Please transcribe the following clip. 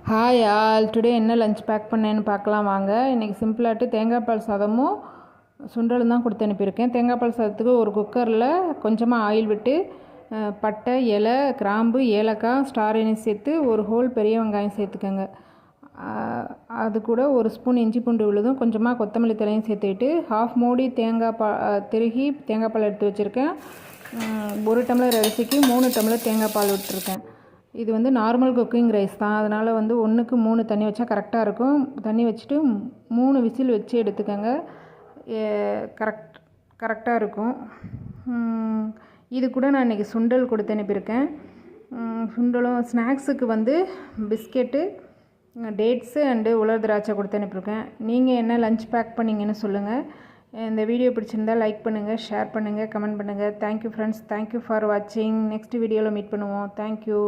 Hi all, today என்ன lunch back பண்ணேன்னு பார்க்கலாம் வாங்க. இன்றைக்கி சிம்பிளாட்டு தேங்காய் பால் சாதமும் சுண்டலும் தான் கொடுத்து அனுப்பியிருக்கேன். தேங்காய் பால் சாதத்துக்கு ஒரு குக்கரில் கொஞ்சமாக ஆயில் விட்டு பட்டை, இலை, கிராம்பு, ஏலக்காய், ஸ்டார் அனீஸ் சேர்த்து ஒரு ஹோல் பெரிய வெங்காயம் சேர்த்துக்கோங்க. அது கூட ஒரு ஸ்பூன் இஞ்சி பூண்டு விழுதும் கொஞ்சமாக கொத்தமல்லி தலையும் சேர்த்துக்கிட்டு ஹாஃப் மூடி திருகி தேங்காய் பால் எடுத்து வச்சுருக்கேன். 1 டம்ளர் அரிசிக்கு 3 டம்ளர் தேங்காய் பால் விட்டுருக்கேன். இது வந்து நார்மல் குக்கிங் ரைஸ் தான், அதனால் வந்து 1க்கு 3 தண்ணி வச்சா கரெக்டாக இருக்கும். தண்ணி வச்சுட்டு 3 விசில் வச்சு எடுத்துக்கோங்க, கரெக்டாக இருக்கும். இது கூட நான் இன்றைக்கி சுண்டல் கொடுத்து அனுப்பியிருக்கேன். சுண்டலும் ஸ்நாக்ஸுக்கு வந்து பிஸ்கெட்டு, டேட்ஸு அண்டு உலர் திராட்சை கொடுத்து அனுப்பியிருக்கேன். நீங்கள் என்ன லஞ்ச் பேக் பண்ணிங்கன்னு சொல்லுங்கள். இந்த வீடியோ பிடிச்சிருந்தால் லைக் பண்ணுங்கள், ஷேர் பண்ணுங்கள், கமெண்ட் பண்ணுங்கள். தேங்க்யூ ஃப்ரெண்ட்ஸ், தேங்க்யூ ஃபார் வாட்சிங். நெக்ஸ்ட் வீடியோவில் மீட் பண்ணுவோம். தேங்க்யூ.